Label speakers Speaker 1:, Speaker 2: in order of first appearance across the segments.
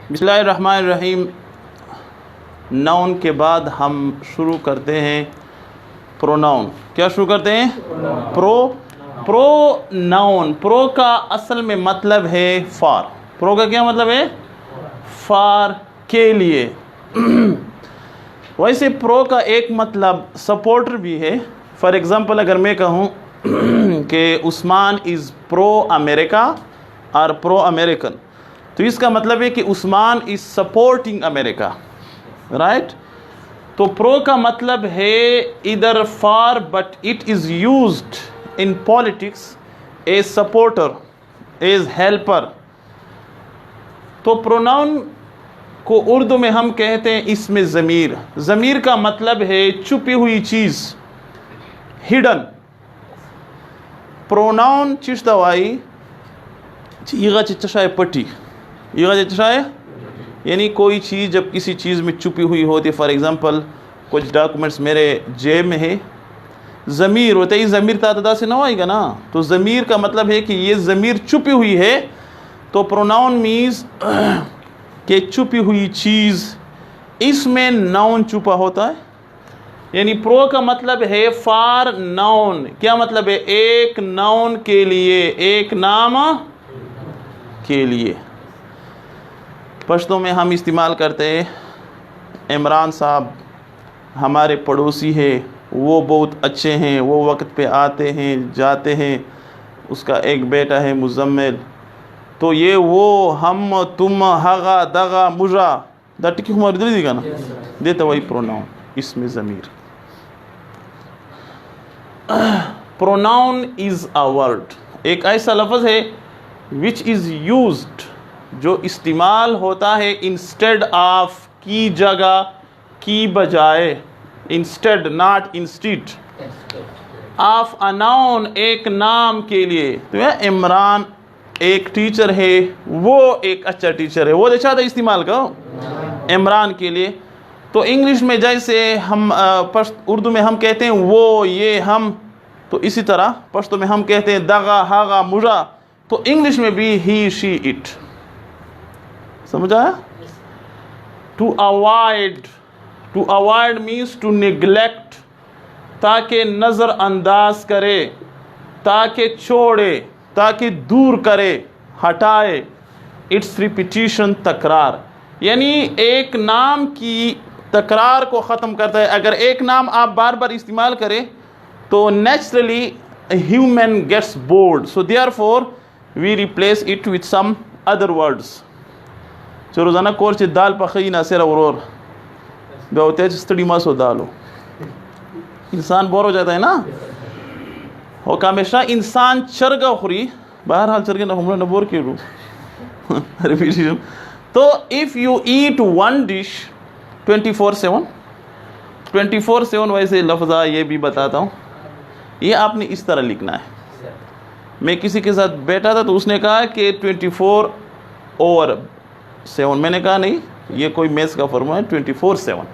Speaker 1: बिस्मिल्लाहिर्रहमानिर्रहीम। नाउन के बाद हम शुरू करते हैं प्रोनाउन। क्या शुरू करते हैं? प्रोनाउन। प्रो का असल में मतलब है फॉर। प्रो का क्या मतलब है? फॉर, के लिए। वैसे प्रो का एक मतलब सपोर्टर भी है। फॉर एग्ज़ाम्पल अगर मैं कहूँ कि उस्मान इज़ प्रो अमेरिका और प्रो अमेरिकन, तो इसका मतलब है कि Usman is supporting America, right. तो प्रो का मतलब है इधर for, but it is used in politics as supporter, as helper. तो प्रोनाउन को उर्दू में हम कहते हैं इसमें ज़मीर। ज़मीर का मतलब है छुपी हुई चीज़, हिडन। प्रोनाउन चिश दवाई ईगा चिचाए पट्टी, ईगा चिचाए यानी कोई चीज़ जब किसी चीज़ में छुपी हुई होती है। फॉर एग्ज़ाम्पल कुछ डॉक्यूमेंट्स मेरे जेब में है, ज़मीर होता है, ज़मीर तादा से ना आएगा ना, तो ज़मीर का मतलब है कि ये ज़मीर छुपी हुई है। तो प्रोनाउन मीन्स कि छुपी हुई चीज़, इसमें नाउन छुपा होता है। यानी प्रो का मतलब है फॉर नाउन। क्या मतलब है? एक नाउन के लिए, एक नाम के लिए। पश्तो में हम इस्तेमाल करते हैं इमरान साहब हमारे पड़ोसी है, वो बहुत अच्छे हैं, वो वक्त पे आते हैं जाते हैं, उसका एक बेटा है मुजम्मिल। तो ये वो हम तुम हगा दगा मुजा दट की हमारी दिल दिगा ना देता वही प्रोनाउन, इसमें ज़मीर। प्रोनाउन इज़ अ वर्ड, एक ऐसा लफ्ज़ है विच इज़ यूज्ड, जो इस्तेमाल होता है इंस्टेड ऑफ, की जगह, की बजाय, instead not instead of a noun, एक नाम के लिए। तो यह इमरान एक टीचर है, वो एक अच्छा टीचर है, वो अच्छा था इस्तेमाल करो इमरान के लिए। तो इंग्लिश में जैसे हम उर्दू में हम कहते हैं वो, ये, हम, तो इसी तरह पश्तो में हम कहते हैं दगा हागा मुजा, तो इंग्लिश में भी ही शी इट। समझ आया? To avoid, to avoid means to neglect, ताकि नज़रअंदाज करे, ताकि छोड़े, ताकि दूर करे, हटाए। इट्स रिपीटिशन, तकरार, यानी एक नाम की तकरार को ख़त्म करता है। अगर एक नाम आप बार बार इस्तेमाल करें तो naturally human gets bored, so therefore we replace it with some other words. जो रोज़ाना कोर्च दाल पखी ना सिर और बेवते स्टडी मस हो दालो, इंसान बोर हो जाता है ना। और हमेशा इंसान चरगा खुरी, बहरहाल चरगे ना हमने बोर के रू रिपीटिशन। तो if you eat one dish 24/7, 24/7 वैसे लफ्ज़ा ये भी बताता हूँ, ये आपने इस तरह लिखना है। मैं किसी के साथ बैठा था तो उसने कहा कि 24/7, मैंने कहा नहीं, ये कोई मैथ्स का फॉर्मूला है, 24/7।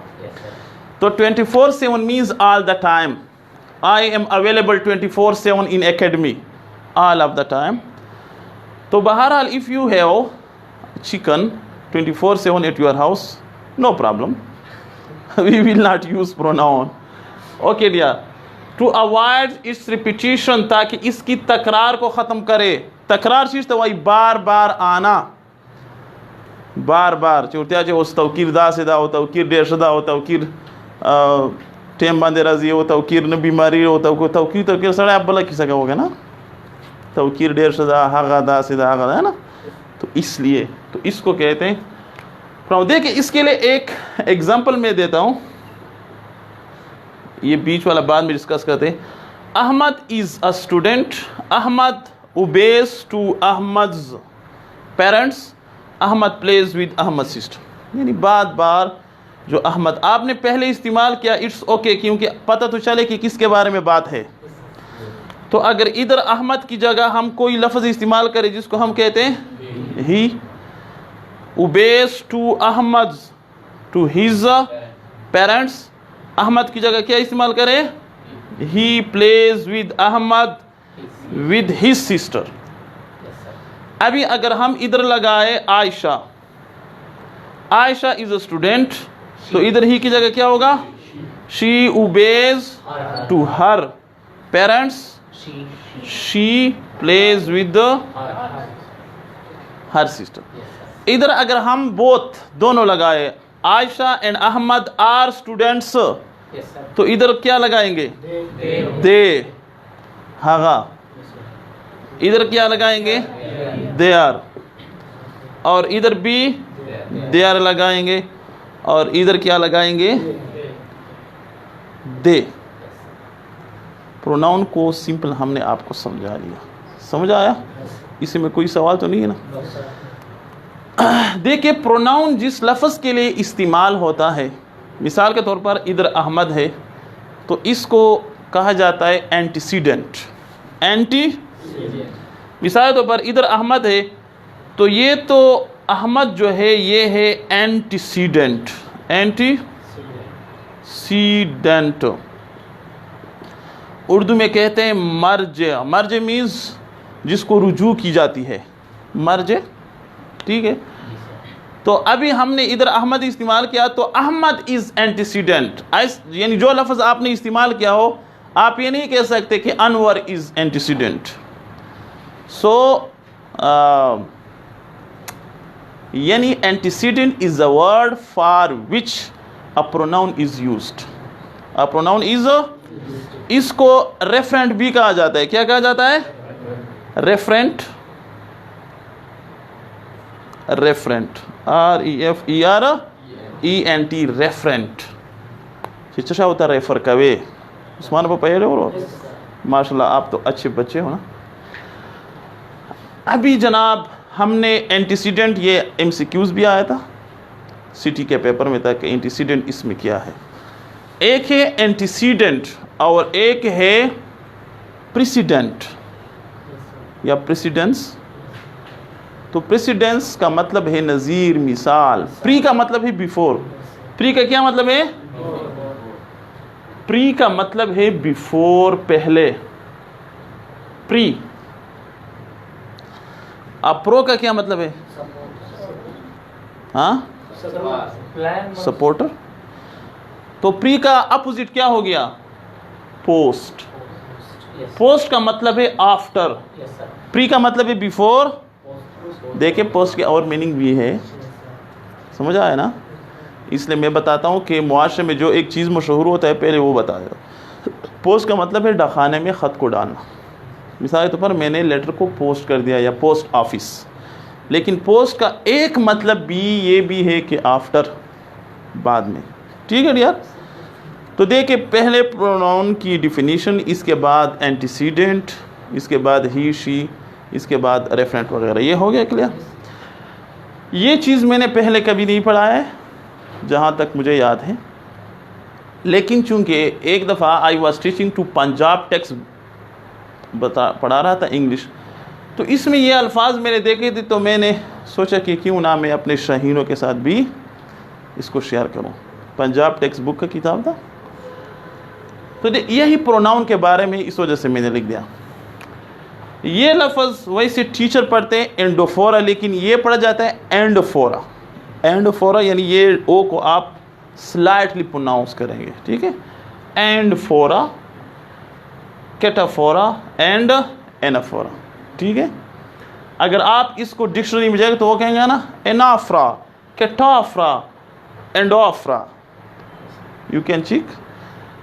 Speaker 1: तो 24/7 means all the time. I am available 24/7 in academy, all of the time. तो बहरहाल if you have chicken 24/7 at your house, no problem. We will not use pronoun. Okay dear. To avoid its repetition, ताकि इसकी तकरार को ख़त्म करे। तकरार चीज़ तो वही बार बार आना, बार बार चुरतिया जो उस तवकीर दा से दा हो, तवकीर डेढ़ से दा हो, तवकीर टेम बांधे राजी हो, तवकीर न बीमारी हो, तवकीर सड़ा आप बोला किसा का होगा ना, तवकीर डेढ़ सदा हागा दा सीधा हागा है ना। तो इसलिए तो इसको कहते हैं। देखिए इसके लिए एक एग्जांपल मैं देता हूँ, ये बीच वाला बाद में डिस्कस करते हैं। Ahmad is a student, Ahmad obeys to Ahmad's parents, Ahmad plays with Ahmad sister. यानी बार बार जो अहमद आपने पहले इस्तेमाल किया, इट्स ओके, क्योंकि पता तो चले कि किसके बारे में बात है। तो अगर इधर अहमद की जगह हम कोई लफ्ज़ इस्तेमाल करें जिसको हम कहते हैं he, obeys to Ahmad to his parents, Ahmad की जगह क्या इस्तेमाल करें? He plays with Ahmad with his sister. अभी अगर हम इधर लगाए Ayesha, Ayesha is a student, तो इधर ही की जगह क्या होगा? She obeys to her parents, she plays with her sister. इधर अगर हम बोथ दोनों लगाए, Ayesha and Ahmad are students, तो इधर क्या लगाएंगे? दे। हागा। इधर क्या लगाएंगे? They are. और इधर भी दे आर लगाएंगे, और इधर क्या लगाएंगे? दे। प्रोनाउन को सिंपल हमने आपको समझा लिया। समझ आया? इसमें कोई सवाल तो नहीं है ना? देखिए, प्रोनाउन जिस लफ्ज़ के लिए इस्तेमाल होता है, मिसाल के तौर पर इधर अहमद है, तो इसको कहा जाता है एंटीसीडेंट। मिसाल के तौर पर इधर अहमद है, तो ये तो अहमद जो है ये है एंटीसीडेंट। एंटीसीडेंट उर्दू में कहते हैं मर्ज। मर्ज मीन्स जिसको रुजू की जाती है, मर्ज। ठीक है, तो अभी हमने इधर अहमद इस्तेमाल किया, तो अहमद इज एंटीसीडेंट। यानी जो लफ्ज़ आपने इस्तेमाल किया हो, आप ये नहीं कह सकते कि अनवर इज एंटीसीडेंट। सो यानी antecedent is a word for which a pronoun is used. A pronoun is, इसको रेफरेंट भी कहा जाता है। क्या कहा जाता है? रेफरेंट। Referent, REFERENT, referent. शिक्षा होता है रेफर कवे। उस्मान पर पहले हो, माशाल्लाह आप तो अच्छे बच्चे हो ना। अभी जनाब हमने एंटीसीडेंट, ये MCQs भी आया था सिटी के पेपर में था कि एंटीसीडेंट इसमें क्या है। एक है एंटीसीडेंट और एक है प्रेसिडेंट या प्रेसिडेंस। तो प्रेसिडेंस का मतलब है नज़ीर, मिसाल। प्री का मतलब है बिफोर। प्री का क्या मतलब है? प्री का मतलब है बिफोर, पहले। प्री। अब प्रो का क्या मतलब है? हाँ, सपोर्टर। तो प्री का अपोजिट क्या हो गया? पोस्ट। पोस्ट का मतलब है आफ्टर। प्री का मतलब है बिफोर। देखिए, पोस्ट के और मीनिंग भी है, समझ आया ना? इसलिए मैं बताता हूँ कि मुआशरे में जो एक चीज़ मशहूर होता है पहले वो बता दो। पोस्ट का मतलब है डाकखाने में ख़त को डालना। मिसाल के तौर पर मैंने लेटर को पोस्ट कर दिया या पोस्ट ऑफिस। लेकिन पोस्ट का एक मतलब भी ये भी है कि आफ्टर, बाद में। ठीक है यार? तो देखिए, पहले प्रोनाउन की डिफिनीशन, इसके बाद एंटीसीडेंट, इसके बाद ही शी, इसके बाद रेफरेंट वगैरह। ये हो गया क्लियर? ये चीज़ मैंने पहले कभी नहीं पढ़ा है जहाँ तक मुझे याद है। लेकिन चूंकि एक दफ़ा I was teaching to Punjab text पढ़ा रहा था इंग्लिश, तो इसमें ये अल्फाज मैंने देखे थे, तो मैंने सोचा कि क्यों ना मैं अपने शाहीनों के साथ भी इसको शेयर करूं। पंजाब टेक्स्ट बुक का किताब था, तो यही प्रोनाउन के बारे में इस वजह से मैंने लिख दिया। ये लफ्ज़ वैसे टीचर पढ़ते हैं एंडोफोरा, लेकिन ये पढ़ा जाता है एंडोफोरा। एंडोफोरा यानी ये ओ को आप स्लाइटली प्रोनाउंस करेंगे। ठीक है? एंडफोरा, केटाफोरा एंड एनाफोरा। ठीक है? अगर आप इसको डिक्शनरी में जाएंगे तो वो कहेंगे ना anaphora, cataphora, endophora. You can check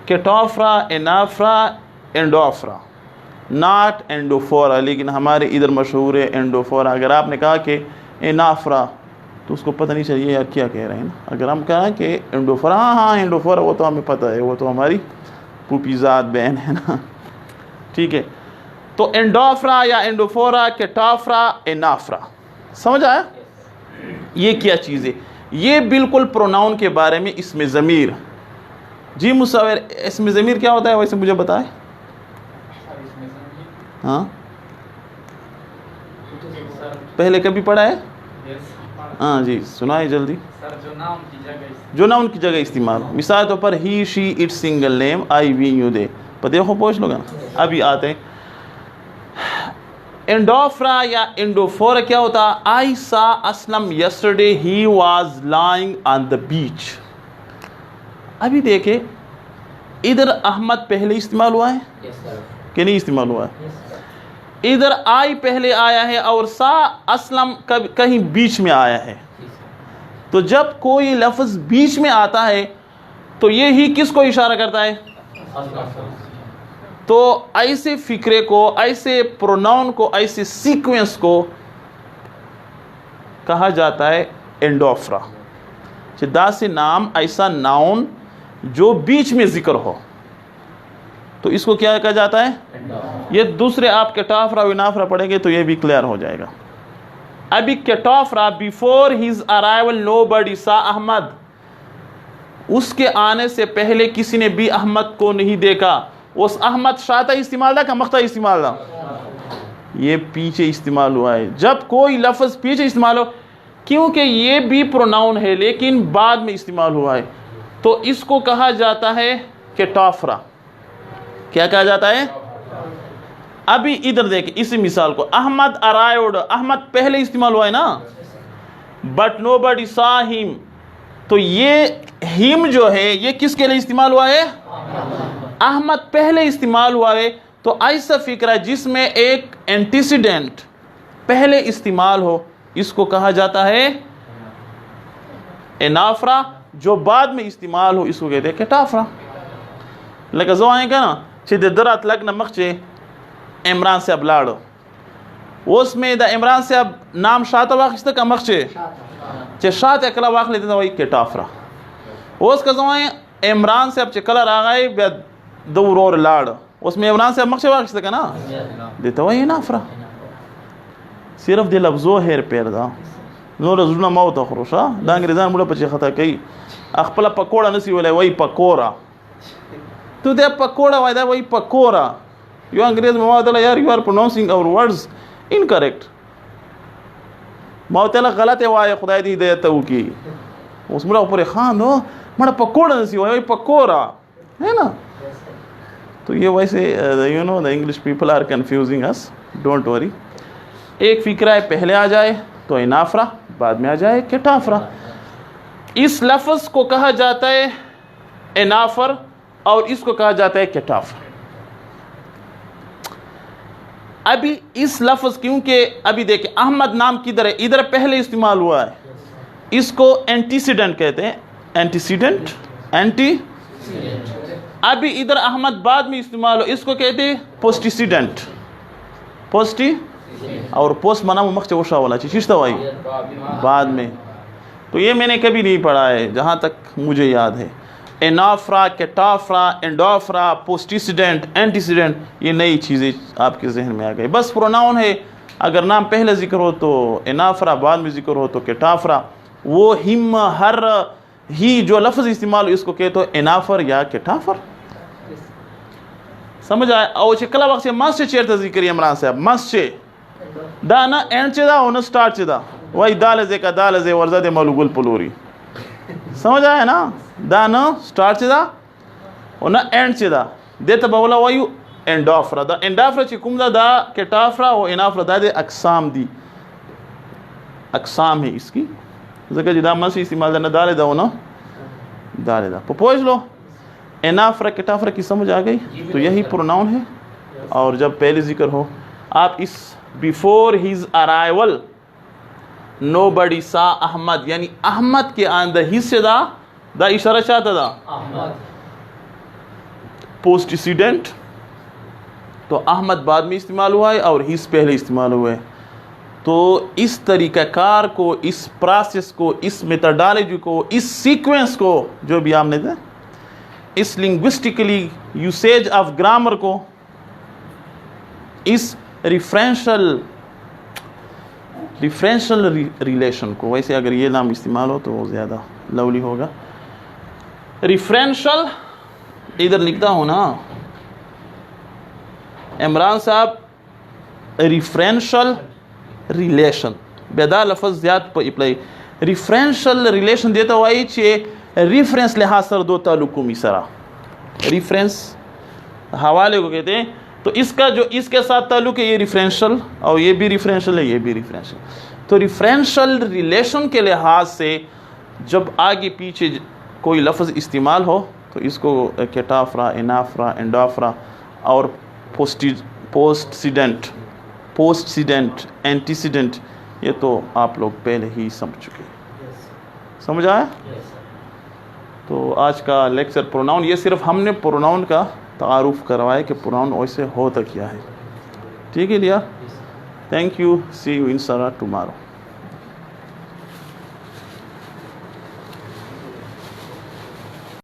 Speaker 1: cataphora, anaphora, endophora, not endophora. लेकिन हमारे इधर मशहूर है एंडोफोरा। अगर आपने कहा कि एनाफ्रा, तो उसको पता नहीं चाहिए यार क्या कह रहे हैं ना। अगर हम कहें कि एंडोफोरा, हाँ एंडोफोरा, वो तो हमें पता है, वो तो हमारी पुपीज़ात बहन है ना। ठीक है? तो एंडोफ्रा या एंडोफोरा, केटाफ्रा, एनाफ्रा। समझ आया? ये क्या चीज़ है? ये बिल्कुल प्रोनाउन के बारे में। इसमें ज़मीर, जी मुसव्विर, इसमें ज़मीर क्या होता है वैसे मुझे बताएं। हाँ, पहले कभी पढ़ा है? हाँ जी, सुनाए जल्दी। जो नाउन की जगह इस्तेमाल हो। मिसाल तौर पर he, she, it, single name, I, we, you, they. पर देखो पूछ लोग ना, अभी आते हैं। एंडोफ्रा या एंडोफोरा क्या होता? आई सा Aslam yesterday he was lying on the beach. अभी देखे इधर अहमद पहले इस्तेमाल हुआ है कि नहीं इस्तेमाल हुआ है? इधर आई पहले आया है और सा असलम कहीं बीच में आया है। तो जब कोई लफ्ज़ बीच में आता है तो ये ही किसको इशारा करता है? तो ऐसे फिक्रे को, ऐसे प्रोनाउन को, ऐसे सीक्वेंस को कहा जाता है एंडोफ्रा। चिदा से नाम ऐसा नाउन जो बीच में जिक्र हो तो इसको क्या कहा जाता है? ये दूसरे आप केटाफ्रा विनाफ्रा पढ़ेंगे तो ये भी क्लियर हो जाएगा। अभी केटाफ्रा, बिफोर हिज अराइवल नोबडी सा अहमद, उसके आने से पहले किसी ने भी अहमद को नहीं देखा। उस अहमद शाता इस्तेमाल था का मख्ता इस्तेमाल था? ये पीछे इस्तेमाल हुआ है। जब कोई लफ्ज़ पीछे इस्तेमाल हो, क्योंकि ये भी प्रोनाउन है लेकिन बाद में इस्तेमाल हुआ है, तो इसको कहा जाता है केटाफ्रा। क्या कहा जाता है? अभी इधर देखें इसी मिसाल को, अहमद अराइव्ड, अहमद पहले इस्तेमाल हुआ है ना, बट नोबडी सा हिम, तो ये हिम जो है ये किसके लिए इस्तेमाल हुआ है? अहमद पहले इस्तेमाल हुआ है। तो ऐसा फिक्र है जिसमें एक एंटीसीडेंट पहले इस्तेमाल हो, इसको कहा जाता है एनाफ्रा। जो बाद में इस्तेमाल हो इसको कहते हैं केटाफ्रा। लगा जो आएगा ना दरात लग नमक चे इमरान से अब लाड़ो, उसमें द इमरान से अब नाम शाता वाक़ का मख्चे चे शात अकला वाक़ लेते वही केटाफ्रा। उसका जो है इमरान से अब चे कलर आ गए दूर और लाड़, उसमें इमरान से अब मख्चे वाक़ का ना देता वही नाफ्रा। सिर्फ दे लफ्ज़ो हेर पैर दा नो रजुना मौत खरोशा दा अंग्रेज़ान मुड़ा पचे खता कई अखपला पकोड़ा नसी वाले वही पकोड़ा, तो दे पकोड़ा वायदा वही पकोड़ा। यू अंग्रेज मवादला यार, you are pronouncing our words incorrect. मौतला गलत है वाय खुदा दी हिदायत की उसमें ऊपर खान दो मड़ा पकोड़ा नसी वही पकोड़ा है ना। तो ये वैसे you know the English people are confusing us, don't worry. एक फिक्रा है पहले आ जाए तो इनाफ्रा, बाद में आ जाए केटाफ्रा। इस लफ्ज़ को कहा जाता है इनाफर और इसको कहा जाता है केटाफ्रा। अभी इस लफ्ज़ क्योंकि अभी देखिए अहमद नाम किधर है? इधर पहले इस्तेमाल हुआ है, इसको एंटीसीडेंट कहते हैं। Antecedent, anti. अभी इधर अहमद बाद में इस्तेमाल हो, इसको कहते हैं पोस्टिसीडेंट। पोस्टी और पोस्ट मना मख्चे वशा वाला चीज़ वाई बाद में। तो ये मैंने कभी नहीं पढ़ा है जहाँ तक मुझे याद है। एनाफ्रा, केटाफ्रा, एंडोफ्रा, पोस्टिसीडेंट, एंटीसीडेंट, ये नई चीज़ें आपके जहन में आ गई। बस प्रोनाउन है, अगर नाम पहले जिक्र हो तो एनाफ्रा, बाद में जिक्र हो तो केटाफ्रा। वो हिम हर ही जो लफ्ज़ इस्तेमाल हो इसको कहते हो एनाफर या केटाफर। समझ आए? और चिकला वक्त से मस से चेयर जिक्र इमरान साहब मस से दाना एंड चेदा होना स्टार्ट चेदा वही दाल जे का दाल जे वर्जा दे मलुगुल पुलूरी। समझ आया ना? दाना स्टार्ट चेदा और ना एंड चेदा देता बवला वही एंडोफ्रा। द एंडोफ्रा चिकुमदा दा केटाफ्रा और एनाफ्रा दा दे अकसाम दी, अकसाम है इसकी जगह जिदा मस इस्तेमाल ना दाले दा ना दाले दा पोज लो। एनाफ्रा केटाफ्रा की समझ आ गई? तो यही प्रोनाउन है। और जब पहले जिक्र हो आप इस बिफोर हिज अराइवल नोबडी सा अहमद, यानी अहमद के अंदर हिस्से दा इशारा चाहता था पोस्टिसीडेंट, तो अहमद बाद में इस्तेमाल हुआ है और हिस पहले इस्तेमाल हुआ है। तो इस तरीक़ाकार को, इस प्रोसेस को, इस मेथडोलॉजी को, इस सीक्वेंस को जो भी आपने था, इस लिंग्विस्टिकली यूसेज ऑफ ग्रामर को, इस रिफरेंशियल रिलेशन को, वैसे अगर ये नाम इस्तेमाल हो तो वो ज़्यादा लवली होगा। रिफरेंशियल इधर लिखता हूँ ना इमरान साहब, रिफरेंशियल रिलेशन बेदा लफ्ज़ ज़्यादा पर अप्लाई। रिफरेंशियल रिलेशन देता हुआ चे रेफरेंस लिहाज सर दो ताल्लुक़ मिसरा, रेफरेंस हवाले को कहते हैं। तो तो इसका जो इसके साथ ताल्लुक है ये रिफरेंशियल, और ये भी रिफरेंशियल है, ये भी रिफरेंशियल। तो रिफरेंशियल रिलेशन के लिहाज से जब आगे पीछे कोई लफ्ज़ इस्तेमाल हो तो इसको केटाफ्रा, एनाफ्रा, एंडाफ्रा और पोस्टसीडेंट, एंटीसीडेंट, ये तो आप लोग पहले ही समझ चुके हैं। समझ आया? तो आज का लेक्चर प्रोनाउन, ये सिर्फ हमने प्रोनाउन का तारुफ करवाया कि प्रोनाउन वैसे होता क्या है। ठीक है लिया? थैंक यू, सी यू इंशाल्लाह टुमारो।